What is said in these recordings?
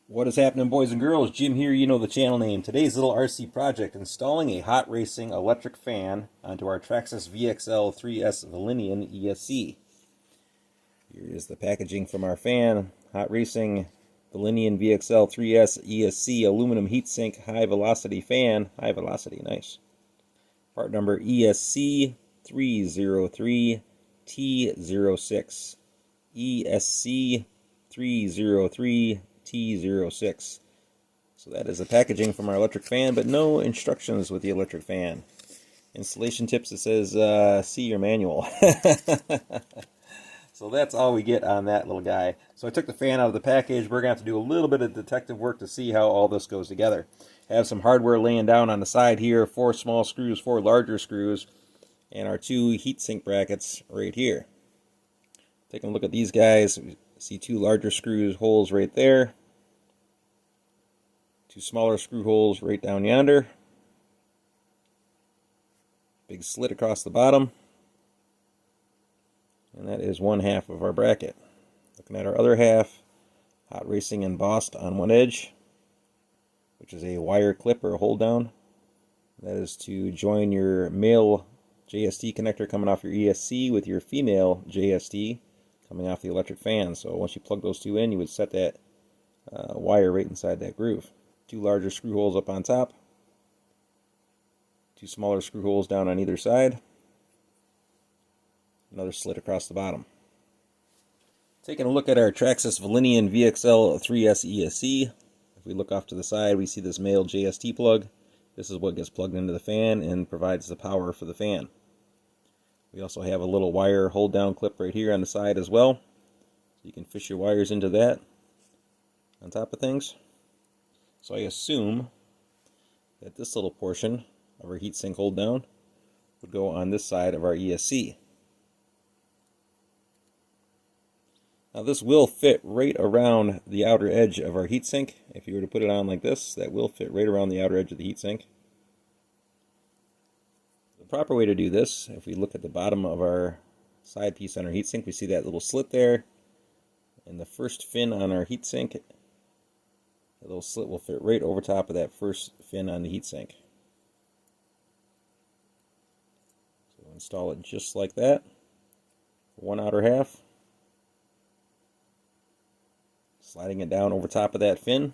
What is happening, boys and girls? Jim here, you know the channel name. Today's little RC project, installing a Hot Racing electric fan onto our Traxxas VXL 3S Vxl ESC. Here is the packaging from our fan. Hot Racing Vxl VXL 3S ESC aluminum heatsink high velocity fan. High velocity, nice. Part number ESC 303T06. ESC 303T06. So that is the packaging from our electric fan, but no instructions with the electric fan. Installation tips, it says, see your manual. So that's all we get on that little guy. So I took the fan out of the package. We're going to have to do a little bit of detective work to see how all this goes together. I have some hardware laying down on the side here, 4 small screws, 4 larger screws, and our 2 heatsink brackets right here. Taking a look at these guys, we see 2 larger screw holes right there, 2 smaller screw holes right down yonder, big slit across the bottom, and that is 1/2 of our bracket. Looking at our other half, Hot Racing embossed on one edge, which is a wire clip or a hold down. That is to join your male JST connector coming off your ESC with your female JST coming off the electric fan. So once you plug those two in, you would set that wire right inside that groove. 2 larger screw holes up on top, 2 smaller screw holes down on either side, another slit across the bottom. Taking a look at our Traxxas Vxl VXL 3S ESC. If we look off to the side, we see this male JST plug. This is what gets plugged into the fan and provides the power for the fan. We also have a little wire hold down clip right here on the side as well. So you can fish your wires into that on top of things. So I assume that this little portion of our heatsink hold down would go on this side of our ESC. Now this will fit right around the outer edge of our heatsink. If you were to put it on like this, that will fit right around the outer edge of the heatsink. The proper way to do this, if we look at the bottom of our side piece on our heatsink, we see that little slit there. And the first fin on our heatsink, the little slit will fit right over top of that first fin on the heatsink. So we'll install it just like that. One outer half. Sliding it down over top of that fin.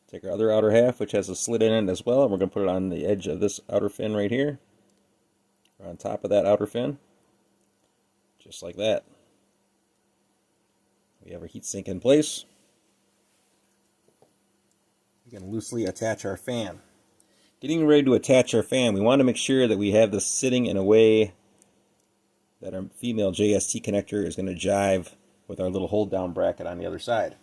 Take our other outer half, which has a slit in it as well, and we're going to put it on the edge of this outer fin right here, or on top of that outer fin, just like that. We have our heatsink in place. We're going to loosely attach our fan. Getting ready to attach our fan, we want to make sure that we have this sitting in a way that our female JST connector is going to jive with our little hold down bracket on the other side.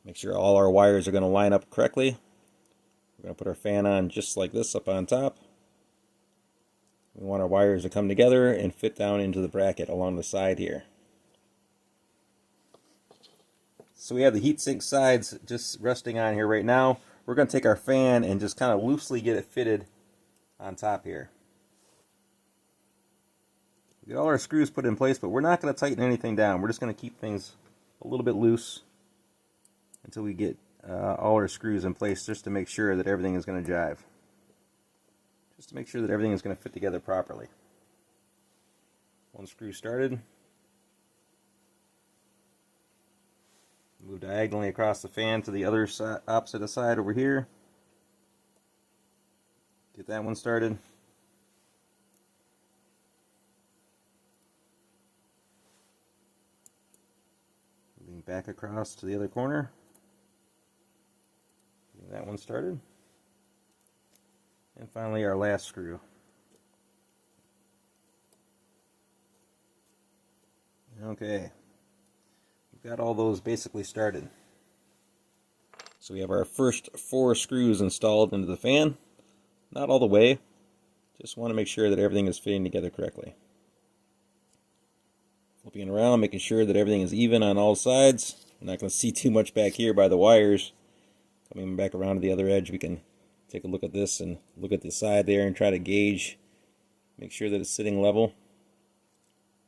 Make sure all our wires are going to line up correctly. We're going to put our fan on just like this up on top. We want our wires to come together and fit down into the bracket along the side here. So we have the heatsink sides just resting on here right now. We're going to take our fan and just kind of loosely get it fitted on top here. We get all our screws put in place, but we're not going to tighten anything down. We're just going to keep things a little bit loose until we get all our screws in place, just to make sure that everything is going to jive. Just to make sure that everything is going to fit together properly. One screw started. Move diagonally across the fan to the other side, opposite side over here. Get that one started. Moving back across to the other corner. Getting that one started. And finally our last screw. Okay. We've got all those basically started. So we have our first 4 screws installed into the fan. Not all the way. Just want to make sure that everything is fitting together correctly. Flipping around, making sure that everything is even on all sides. I'm not going to see too much back here by the wires. Coming back around to the other edge, we can take a look at this and look at the side there and try to gauge, make sure that it's sitting level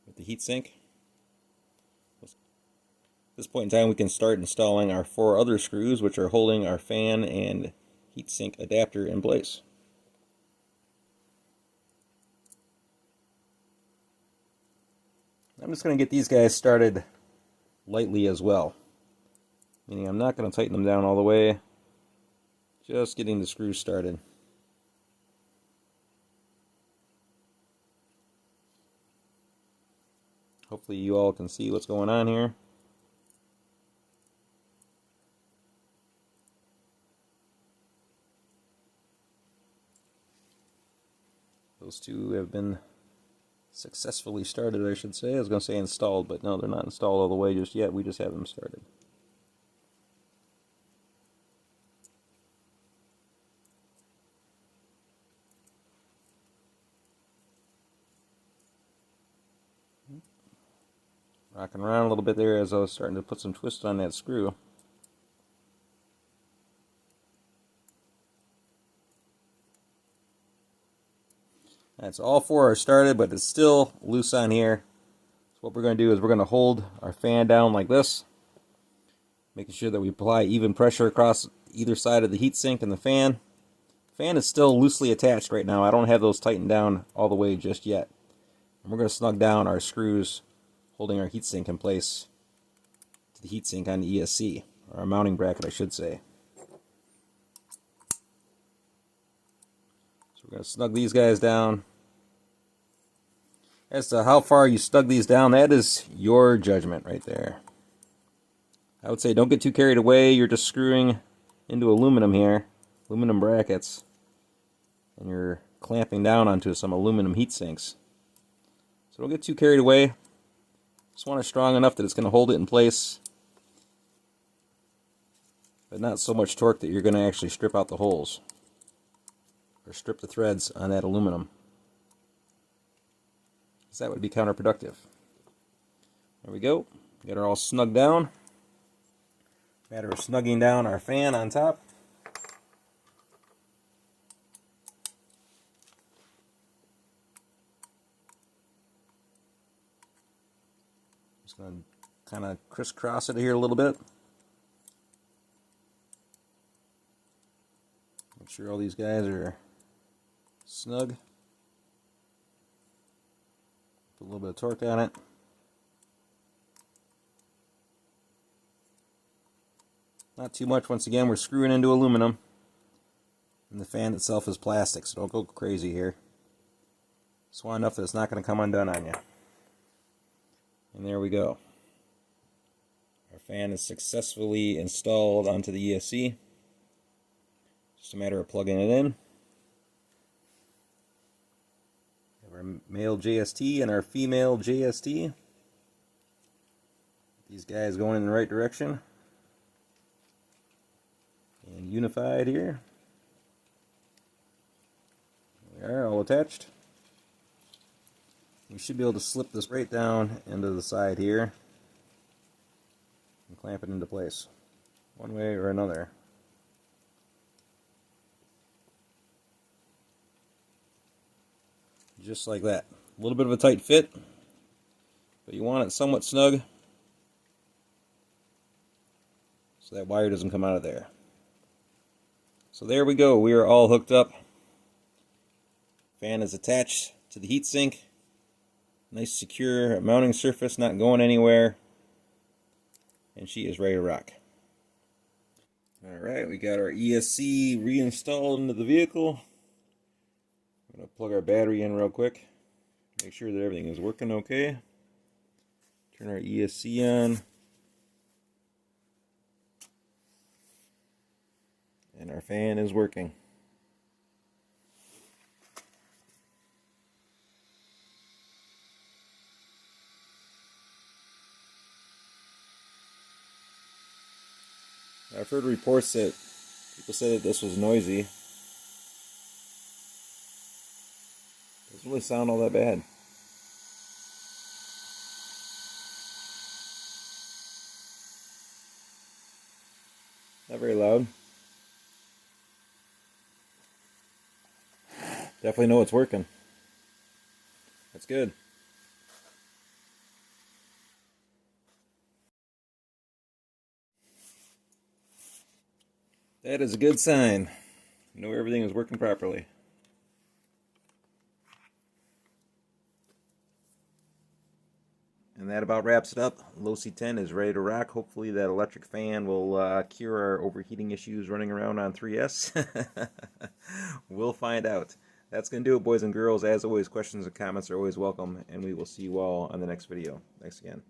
with the heatsink. this point in time, we can start installing our 4 other screws, which are holding our fan and heatsink adapter in place. I'm just going to get these guys started lightly as well. Meaning I'm not going to tighten them down all the way. Just getting the screws started. Hopefully you all can see what's going on here. Those two have been successfully started, I should say. I was going to say installed, but no, they're not installed all the way just yet. We just have them started. Rocking around a little bit there as I was starting to put some twist on that screw. That's all 4 are started, but it's still loose on here. So what we're going to do is we're going to hold our fan down like this, making sure that we apply even pressure across either side of the heatsink and the fan. The fan is still loosely attached right now. I don't have those tightened down all the way just yet. And we're going to snug down our screws holding our heatsink in place to the heatsink on the ESC, or our mounting bracket, I should say. So we're going to snug these guys down. As to how far you snug these down, that is your judgment right there. I would say don't get too carried away. You're just screwing into aluminum here, aluminum brackets, and you're clamping down onto some aluminum heat sinks. So don't get too carried away. Just want it strong enough that it's going to hold it in place, but not so much torque that you're going to actually strip out the holes or strip the threads on that aluminum, because that would be counterproductive. There we go. Got her all snugged down. Matter of snugging down our fan on top. Just going to kind of crisscross it here a little bit. Make sure all these guys are snug. Put a little bit of torque on it. Not too much. Once again, we're screwing into aluminum, and the fan itself is plastic, so don't go crazy here. Just want enough that it's not going to come undone on you. And there we go. Our fan is successfully installed onto the ESC. Just a matter of plugging it in. We have our male JST and our female JST. These guys going in the right direction. And unified here. There we are, all attached. We should be able to slip this right down into the side here and clamp it into place, one way or another. Just like that. A little bit of a tight fit, but you want it somewhat snug so that wire doesn't come out of there. So there we go. We are all hooked up. Fan is attached to the heatsink. Nice secure mounting surface, not going anywhere. And she is ready to rock. Alright, we got our ESC reinstalled into the vehicle. I'm going to plug our battery in real quick. Make sure that everything is working okay. Turn our ESC on. And our fan is working. I've heard reports that people said that this was noisy. Doesn't really sound all that bad. Not very loud. Definitely know it's working. That's good. That is a good sign. You know everything is working properly. And that about wraps it up. Low C10 is ready to rock. Hopefully that electric fan will cure our overheating issues running around on 3S. We'll find out. That's going to do it, boys and girls. As always, questions and comments are always welcome, and we will see you all on the next video. Thanks again.